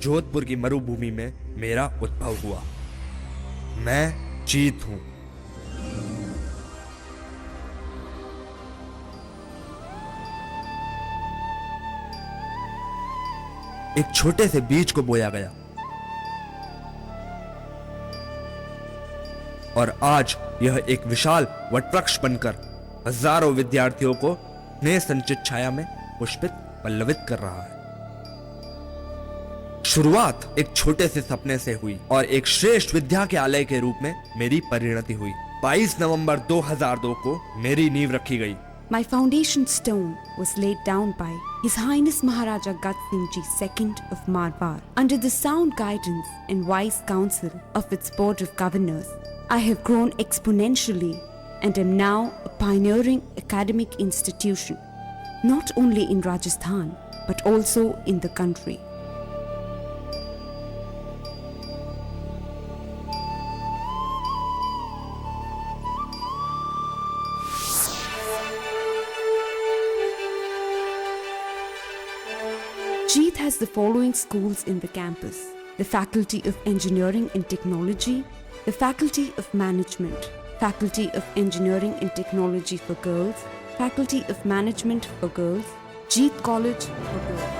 जोधपुर की मरुभूमि में मेरा उद्भव हुआ। मैं जीत हूं। एक छोटे से बीज को बोया गया और आज यह एक विशाल वटवृक्ष बनकर हजारों विद्यार्थियों को नए संचित छाया में पुष्पित पल्लवित कर रहा है। शुरुआत एक छोटे से सपने से हुई और एक श्रेष्ठ विद्या के आलय के रूप में मेरी परिणति हुई। 22 नवंबर 2002 को मेरी नींव रखी गई। My foundation stone was laid down by His Highness Maharaja Gat Singh Ji II of Marwar under the sound guidance and wise counsel of its board of governors. I have grown exponentially and am now a pioneering academic institution, not only in Rajasthan but also in the country. Jeet has the following schools in the campus: the Faculty of Engineering and Technology, the Faculty of Management, Faculty of Engineering and Technology for girls, Faculty of Management for girls, Jeet College for girls.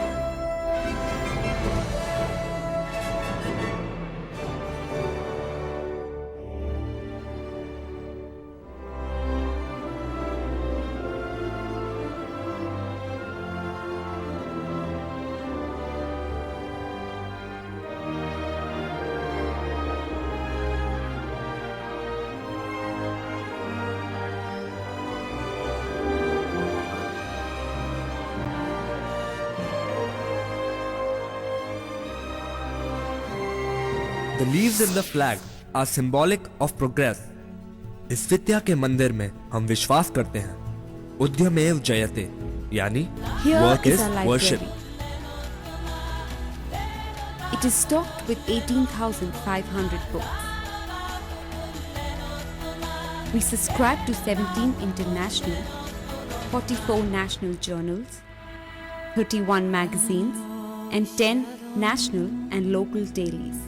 The leaves in the flag are symbolic of progress. इस विद्या के मंदिर में हम विश्वास करते हैं उद्यमेव जयते, यानी work is worship. It is stocked with 18,500 books. We subscribe to 17 international, 44 national journals, 31 magazines, and 10 national and local dailies.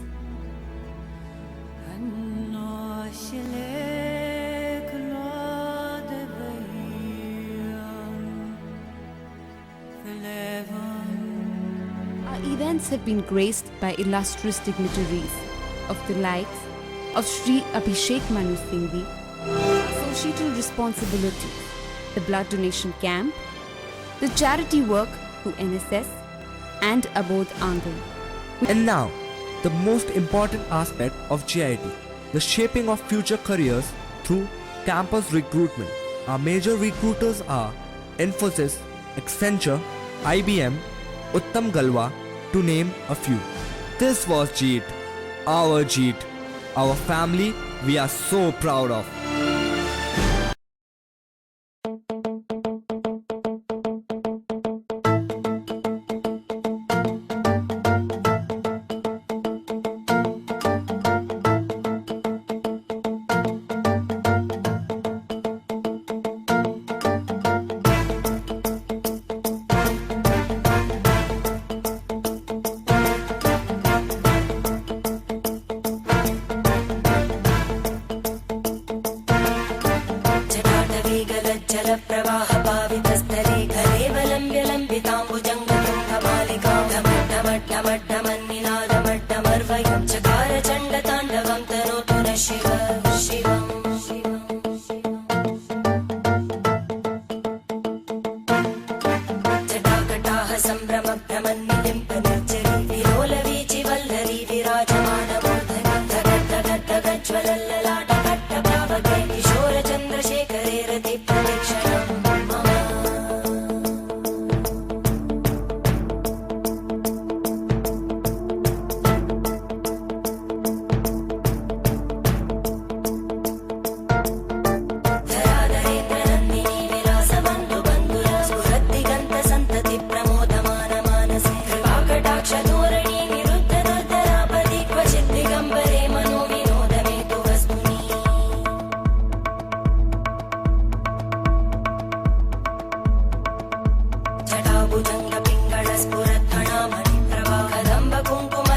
Our events have been graced by illustrious dignitaries of the likes of Shri Abhishek Manu Singhvi, Societal Responsibility, the Blood Donation Camp, the charity work through NSS, and Abodh Angan. And now, the most important aspect of GIT, the shaping of future careers through campus recruitment. Our major recruiters are Infosys, Accenture, IBM, Uttam Galwa, to name a few. This was Jeet, our family we are so proud of. भुजंग पिंगळ स्फुरत् फणामणि प्रभा कदम्ब कुङ्कुम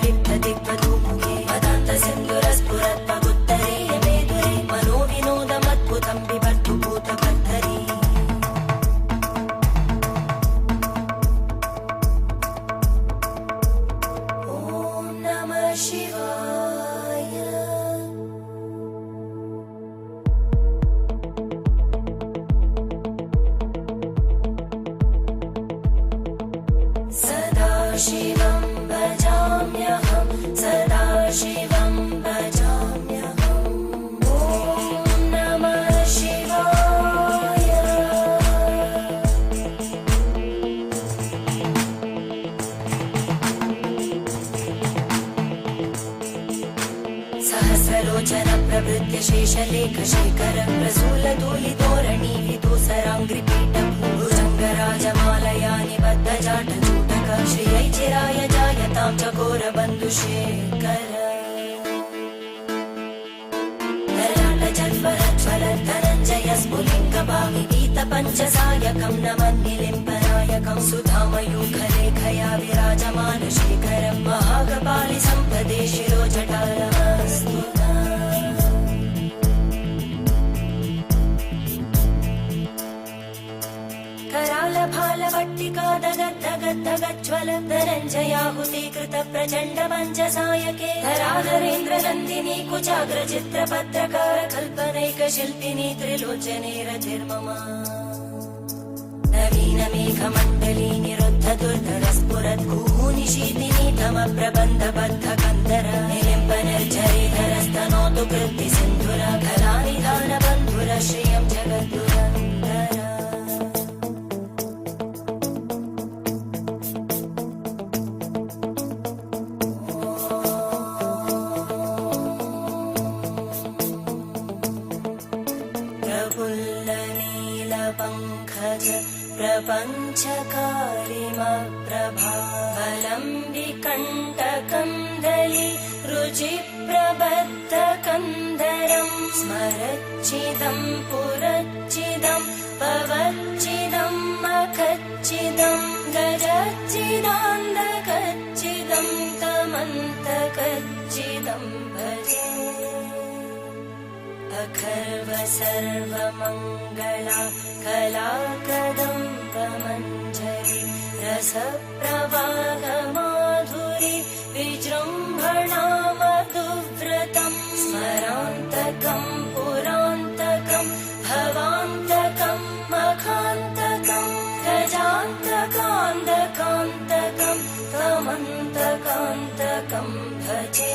दिग्धदिग्धधूमुखे वदान्तसिन्धुरस्फुरत्वगुत्तरे यमेदुरे मनोविनोदमद्भुतं बिभर्तु भूतभर्तरी ॐ नमः शिवाय सदा शिवं भजाम्यहं सदा शिवं भजाम्यहम् ॐ नमः शिवाय सहस्रलोचन प्रभृत्य शेषलेख शेखर प्रसूलधूलितोरणि विदूसराङ्घ्रिपीठ भुजङ्गराजमालया निबद्धजाटचूटक श्रियै चिराय जायतां चकोरबन्धुशेखर धनञ्जय स्फुलिङ्गभाविगीतपञ्चसायकं नमन्निलिम्बनायकं सुधामयूखलेखया विराजमानशेखरं महाकपालि सम्पदे शिरोजटालमस्तु करालभालवट्टिका दगद्दगद्दगज्ज्वल धनञ्जयाहुति कृत प्रचण्ड पञ्चसायके धराधरेन्द्रनन्दिनी कुचाग्रचित्रपत्रकार कल्पनैकशिल्पिनी त्रिलोचने रतिर्मम नवीनमेघमण्डली निरुद्ध दुर्धरस्फुरद्भूनिशीतिनी तमप्रबन्धबद्धकन्दर निलिम्बनिर्झरीधरस्तनोतु कृत्ति सिन्धुर कलानिधानबन्धुर श्रियं जगद्दुरन्दर प्रफुल्लनीलपङ्कज प्रपञ्चकारिमप्रभावलम्बिकण्टकन्दली रुचिप्रबद्धकन्दरं स्मरच्चिदं पुरच्चिदं पवच्चिदं मखच्चिदं गजच्चिदान्दकच्चिदं तमन्तकच्चिदं भजे अखर्व सर्वमङ्गला कलाकदम्बमञ्जरी रसप्रवाहमाधुरी विजृम्भणा मधुव्रतं स्मरान्तकं पुरान्तकं भवान्तकं मखान्तकं गजान्तकान्तकान्तकं तमन्तकान्तकं भजे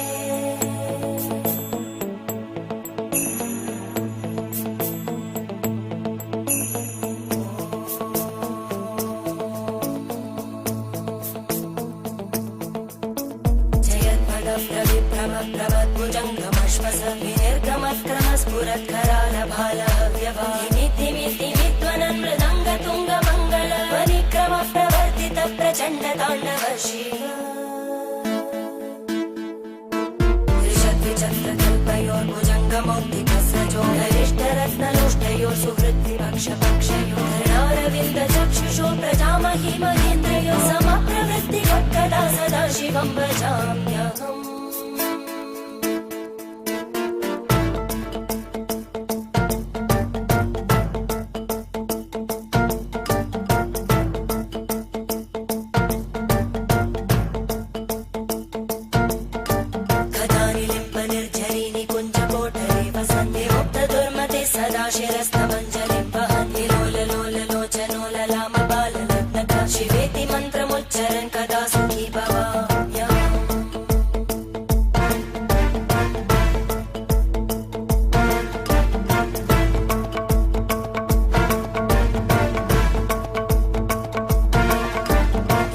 प्रभद्भुजङ्गमश्वस विनिर्गमत्क्रमस्फुरत्करालभालहव्यवाहिनिधिमिद्वनन् मृदङ्गतुङ्गमङ्गल वनिक्रम प्रवर्तित प्रचण्डताण्डव शिव त्रिशद्विचक्रकल्पयोर्भुजङ्गमौक्तिकस्रजो गरिष्ठरत्नलोष्टयोः सुहृद्विपक्षपक्षयोः धरणारविन्दचक्षुषो प्रजामहि महेन्द्रयो समप्रवृत्तिकदा सदा शिवं भजाम्यहम् सदा शिरस्तमञ्जलिं वहन्ति लोललोललोचनोललामबाललग्नका शिवेति मन्त्रमुच्चरन् कदा सुखी भवाम्यहम्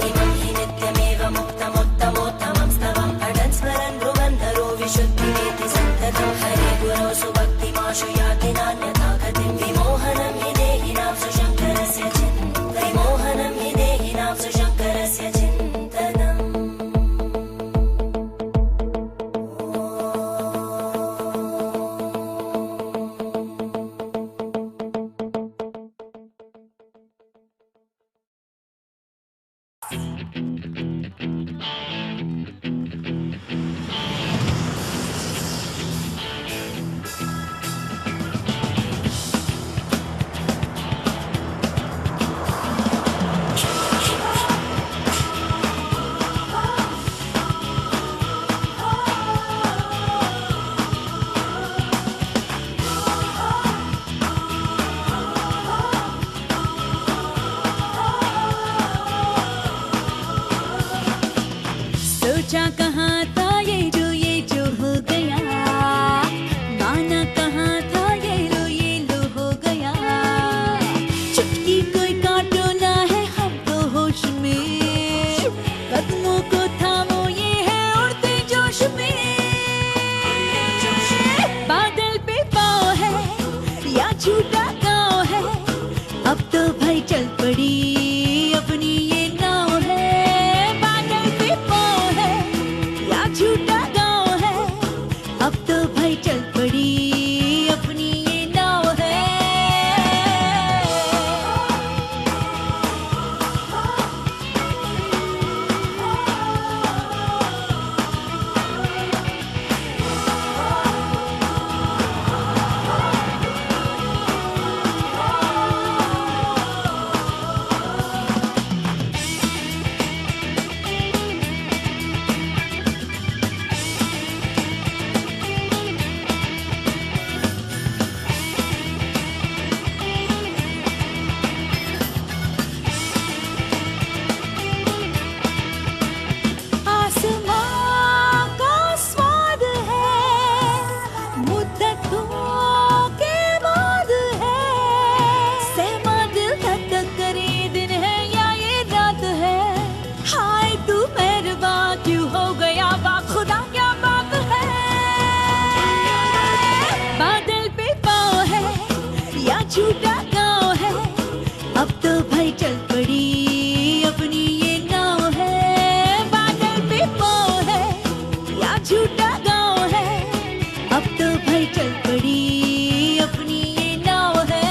इमं हि नित्यमेव मुक्तमुत्तमोत्तमं स्तवं पठन् स्मरन् ब्रुवन्धरो विशुद्धिमेति सन्ततं हरे गुरौ सुभक्तिमाशु याति नान्यथा गतिं विमोहनं हि या झूठा गाँव है, अब तो भाई चल पड़ी अपनी ये नाव है। बादल पे पाँव है या झूठा गाँव है, अब तो भाई चल पड़ी अपनी ये नाव है।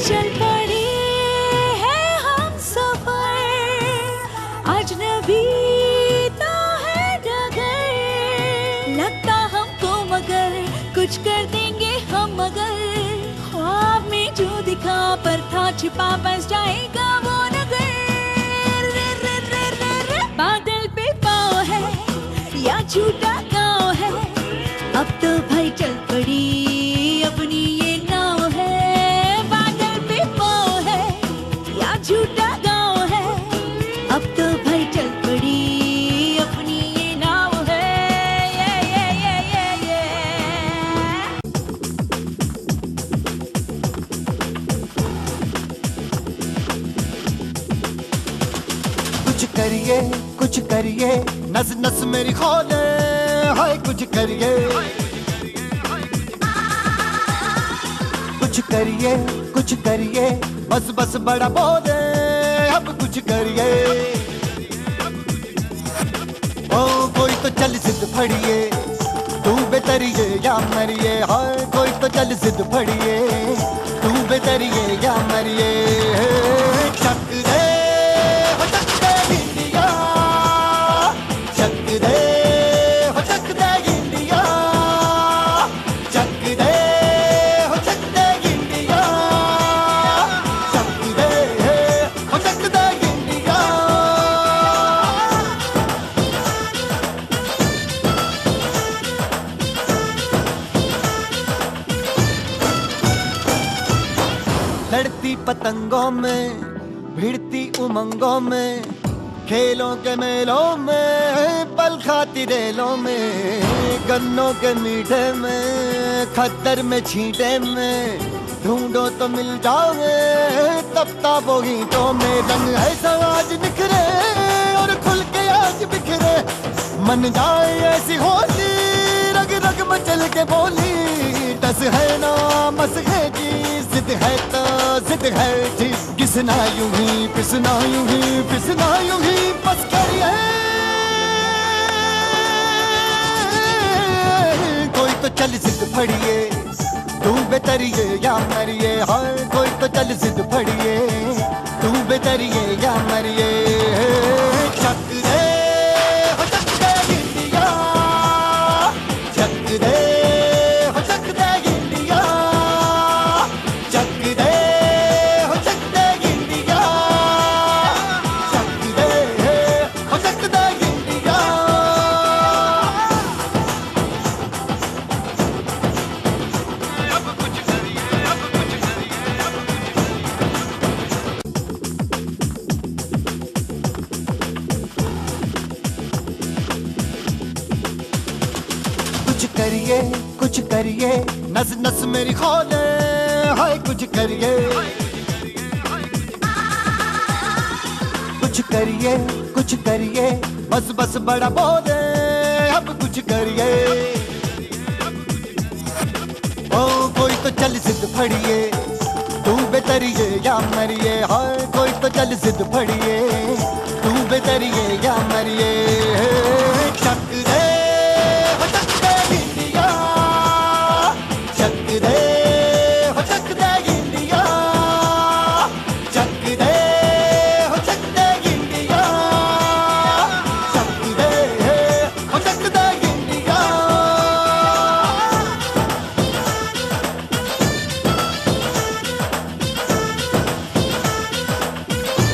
चल पड़े हैं हम सफर, अजनबी तो है डगर। लगता हमको मगर कुछ कर देंगे हम, मगर ख्वाब में जो दिखा पर था छिपा बस जाएगा वो नगर। रे रे रे रे रे। बादल पे पाँव है या झूठा गाँव है, अब तो भाई चल पड़ी अपनी ये नाव है। झूठा गाँव है, अब तो भाई चल पड़ी अपनी ये नाव है। कुछ करिए नस नस मेरी खोले, हाय कुछ करिए बस बस बड़ा बोले, अब कुछ करिए। ओ कोई तो चल जिद फड़िए, तू बेतरिए या मरिए। हाय कोई तो चल जिद फड़िए, तू बेतरिए या मरिए। चक दे हो चक दे इंडिया, चक दे हो चक दे इंडिया, चक दे हो चक दे इंडिया, चक दे हो चक दे इंडिया। लड़ती पतंगों में, भिड़ती उमंगों में, खेलों के मेलों में, पल खाती रेलों में, गन्नों के मीठे में, खद्दर में छींटे में, ढूंढो तो मिल जाओगे तब ताबो हीटों में। रंग है आज निखरे और खुल के आज बिखरे, मन जाए ऐसी होली, रग रग मचल के बोली। टस है ना मस है जी, जिद है तो जिद है जी, किसना यूं ही पिसना यूं ही पिसना यूं ही बस करिए। कोई तो चल जिद फड़िए, तू बेतरिए या मरिए। हाय कोई तो चल जिद फड़िए, तू बेतरिए या मरिए। चक दे हो चक दे इंडिया, चक दे हो चक दे इंडिया, चक दे हो चक दे इंडिया, चक दे हो चक दे इंडिया। कुछ करिए नस नस मेरी खोले, हाय कुछ करिए बस बस बड़ा बोले, अब कुछ करिए। ओ कोई तो चल जिद फड़िए, तू बेतरिए या मरिए। हाय कोई तो चल जिद फड़िए, तू बेतरिए या मरिए। चक दे